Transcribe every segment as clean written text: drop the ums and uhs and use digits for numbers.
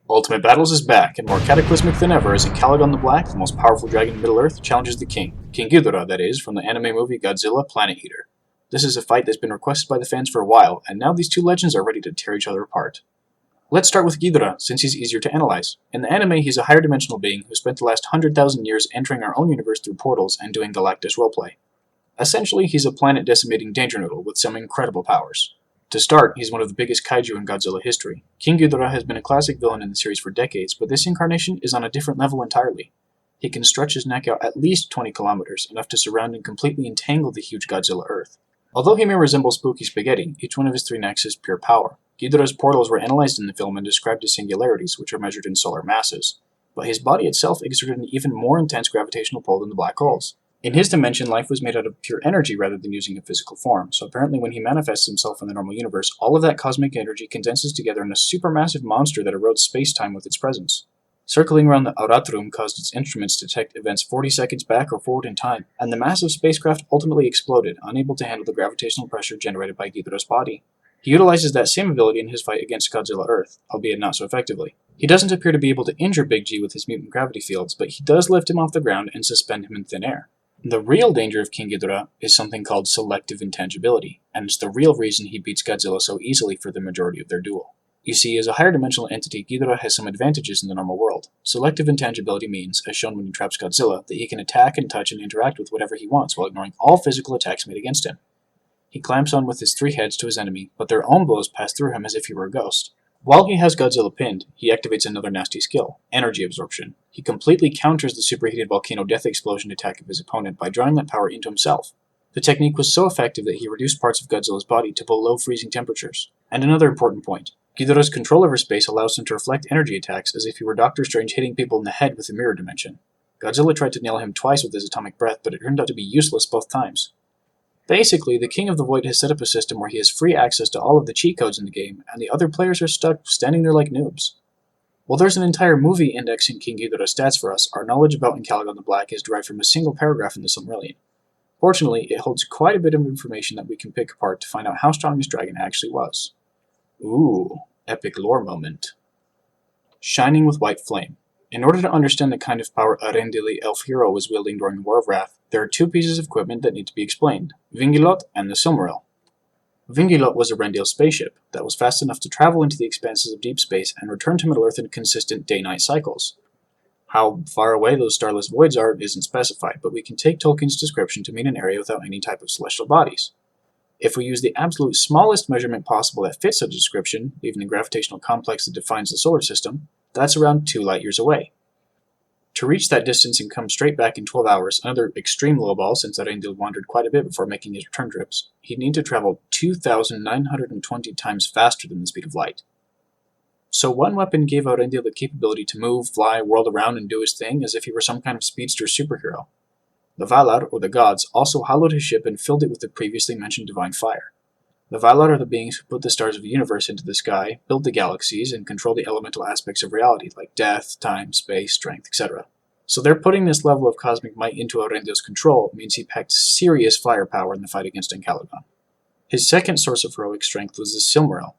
Ultimate Battles is back, and more cataclysmic than ever as Ancalagon the Black, the most powerful dragon in Middle-earth, challenges the king. King Ghidorah, that is, from the anime movie Godzilla Planet Eater. This is a fight that's been requested by the fans for a while, and now these two legends are ready to tear each other apart. Let's start with Ghidorah, since he's easier to analyze. In the anime, he's a higher dimensional being who spent the last 100,000 years entering our own universe through portals and doing Galactus roleplay. Essentially, he's a planet-decimating danger noodle with some incredible powers. To start, he's one of the biggest kaiju in Godzilla history. King Ghidorah has been a classic villain in the series for decades, but this incarnation is on a different level entirely. He can stretch his neck out at least 20 kilometers, enough to surround and completely entangle the huge Godzilla Earth. Although he may resemble spooky spaghetti, each one of his three necks is pure power. Ghidorah's portals were analyzed in the film and described as singularities, which are measured in solar masses. But his body itself exerted an even more intense gravitational pull than the black holes. In his dimension, life was made out of pure energy rather than using a physical form, so apparently when he manifests himself in the normal universe, all of that cosmic energy condenses together in a supermassive monster that erodes space-time with its presence. Circling around the Thangorodrim caused its instruments to detect events 40 seconds back or forward in time, and the massive spacecraft ultimately exploded, unable to handle the gravitational pressure generated by Ghidorah's body. He utilizes that same ability in his fight against Godzilla Earth, albeit not so effectively. He doesn't appear to be able to injure Big G with his mutant gravity fields, but he does lift him off the ground and suspend him in thin air. The real danger of King Ghidorah is something called selective intangibility, and it's the real reason he beats Godzilla so easily for the majority of their duel. You see, as a higher dimensional entity, Ghidorah has some advantages in the normal world. Selective intangibility means, as shown when he traps Godzilla, that he can attack and touch and interact with whatever he wants while ignoring all physical attacks made against him. He clamps on with his three heads to his enemy, but their own blows pass through him as if he were a ghost. While he has Godzilla pinned, he activates another nasty skill, energy absorption. He completely counters the superheated volcano death explosion attack of his opponent by drawing that power into himself. The technique was so effective that he reduced parts of Godzilla's body to below freezing temperatures. And another important point, Ghidorah's control over space allows him to reflect energy attacks as if he were Doctor Strange hitting people in the head with a mirror dimension. Godzilla tried to nail him twice with his atomic breath, but it turned out to be useless both times. Basically, the King of the Void has set up a system where he has free access to all of the cheat codes in the game, and the other players are stuck standing there like noobs. While there's an entire movie indexing King Ghidorah's stats for us, our knowledge about Ancalagon the Black is derived from a single paragraph in the Silmarillion. Fortunately, it holds quite a bit of information that we can pick apart to find out how strong this dragon actually was. Ooh, epic lore moment. Shining with white flame. In order to understand the kind of power Arendil elf hero was wielding during the War of Wrath, there are two pieces of equipment that need to be explained, Vingilot and the Silmaril. Vingilot was Arendil's spaceship that was fast enough to travel into the expanses of deep space and return to Middle-earth in consistent day-night cycles. How far away those starless voids are isn't specified, but we can take Tolkien's description to mean an area without any type of celestial bodies. If we use the absolute smallest measurement possible that fits such a description, leaving the gravitational complex that defines the solar system, that's around 2 light-years away. To reach that distance and come straight back in 12 hours, another extreme lowball since Arendil wandered quite a bit before making his return trips, he'd need to travel 2,920 times faster than the speed of light. So one weapon gave Arendil the capability to move, fly, whirl around, and do his thing as if he were some kind of speedster superhero. The Valar, or the gods, also hallowed his ship and filled it with the previously mentioned divine fire. The Valar are the beings who put the stars of the universe into the sky, build the galaxies, and control the elemental aspects of reality, like death, time, space, strength, etc. So their putting this level of cosmic might into Arendil's control means he packed serious firepower in the fight against Ancalagon. His second source of heroic strength was the Silmaril,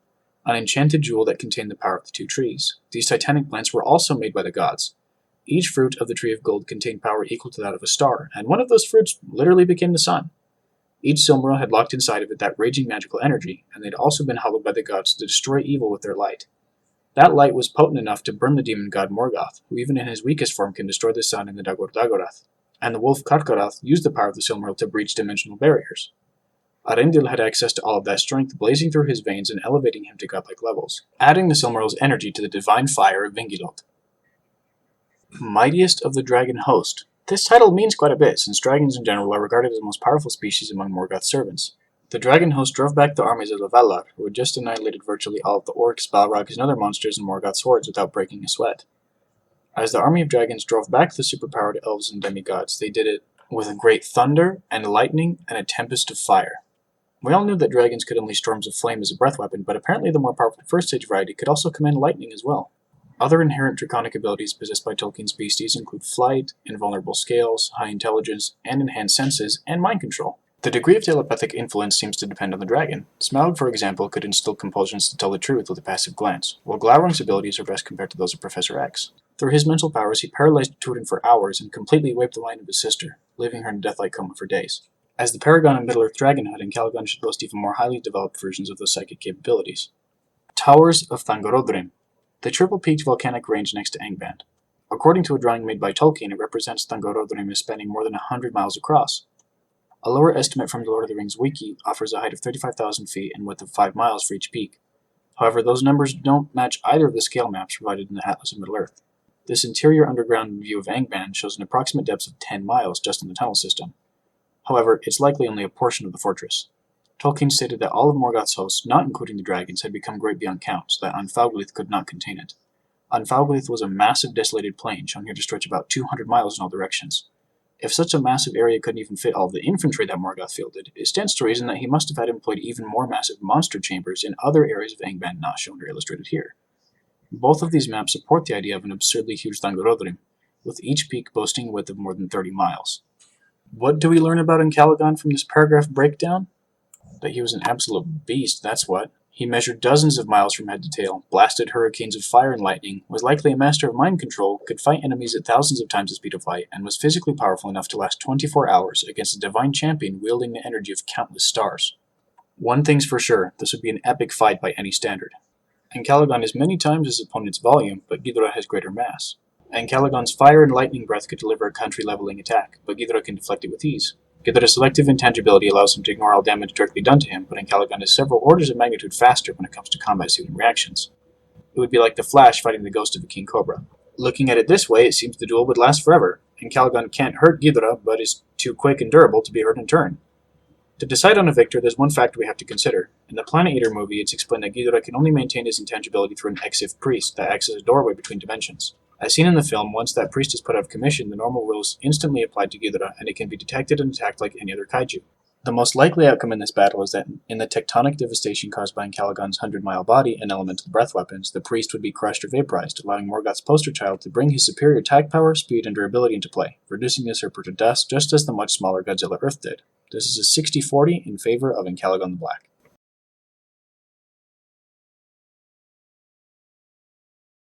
an enchanted jewel that contained the power of the two trees. These titanic plants were also made by the gods. Each fruit of the Tree of Gold contained power equal to that of a star, and one of those fruits literally became the sun. Each Silmaril had locked inside of it that raging magical energy, and they'd also been hallowed by the gods to destroy evil with their light. That light was potent enough to burn the demon god Morgoth, who even in his weakest form can destroy the sun in the Dagorath, and the wolf Karkaroth used the power of the Silmaril to breach dimensional barriers. Arendil had access to all of that strength blazing through his veins and elevating him to godlike levels, adding the Silmaril's energy to the divine fire of Vingilot. Mightiest of the Dragon Host. This title means quite a bit, since dragons in general are regarded as the most powerful species among Morgoth's servants. The dragon host drove back the armies of the Valar, who had just annihilated virtually all of the orcs, balrogs, and other monsters in Morgoth's hordes without breaking a sweat. As the army of dragons drove back the superpowered elves and demigods, they did it with a great thunder and lightning and a tempest of fire. We all knew that dragons could unleash storms of flame as a breath weapon, but apparently the more powerful first stage variety could also command lightning as well. Other inherent draconic abilities possessed by Tolkien's beasties include flight, invulnerable scales, high intelligence, and enhanced senses, and mind control. The degree of telepathic influence seems to depend on the dragon. Smaug, for example, could instill compulsions to tell the truth with a passive glance, while Glaurung's abilities are best compared to those of Professor X. Through his mental powers, he paralyzed Turin for hours and completely wiped the line of his sister, leaving her in a death-like coma for days. As the Paragon of Middle-earth Dragonhood, Ancalagon should boast even more highly developed versions of those psychic capabilities. Towers of Thangorodrim, the triple-peaked volcanic range next to Angband. According to a drawing made by Tolkien, it represents Thangorodrim as spanning more than 100 miles across. A lower estimate from the Lord of the Rings wiki offers a height of 35,000 feet and width of 5 miles for each peak. However, those numbers don't match either of the scale maps provided in the Atlas of Middle-earth. This interior underground view of Angband shows an approximate depth of 10 miles just in the tunnel system. However, it's likely only a portion of the fortress. Tolkien stated that all of Morgoth's hosts, not including the dragons, had become great beyond count, so that Anfauglith could not contain it. Anfauglith was a massive desolated plain, shown here to stretch about 200 miles in all directions. If such a massive area couldn't even fit all of the infantry that Morgoth fielded, it stands to reason that he must have had employed even more massive monster chambers in other areas of Angband not shown or illustrated here. Both of these maps support the idea of an absurdly huge Thangorodrim, with each peak boasting a width of more than 30 miles. What do we learn about Ancalagon from this paragraph breakdown? That he was an absolute beast, that's what. He measured dozens of miles from head to tail, blasted hurricanes of fire and lightning, was likely a master of mind control, could fight enemies at thousands of times the speed of light, and was physically powerful enough to last 24 hours against a divine champion wielding the energy of countless stars. One thing's for sure, this would be an epic fight by any standard. Ancalagon is many times his opponent's volume, but Ghidorah has greater mass. Ancalagon's fire and lightning breath could deliver a country-leveling attack, but Ghidorah can deflect it with ease. Ghidorah's selective intangibility allows him to ignore all damage directly done to him, but Ancalagon is several orders of magnitude faster when it comes to combat suiting reactions. It would be like the Flash fighting the ghost of a King Cobra. Looking at it this way, it seems the duel would last forever. Ancalagon can't hurt Ghidorah, but is too quick and durable to be hurt in turn. To decide on a victor, there's one factor we have to consider. In the Planet Eater movie, it's explained that Ghidorah can only maintain his intangibility through an Exif priest that acts as a doorway between dimensions. As seen in the film, once that priest is put out of commission, the normal rules instantly applied to Ghidorah, and it can be detected and attacked like any other kaiju. The most likely outcome in this battle is that in the tectonic devastation caused by Ancalagon's 100-mile body and elemental breath weapons, the priest would be crushed or vaporized, allowing Morgoth's poster child to bring his superior attack power, speed, and durability into play, reducing the usurper to dust just as the much smaller Godzilla Earth did. This is a 60-40 in favor of Ancalagon the Black.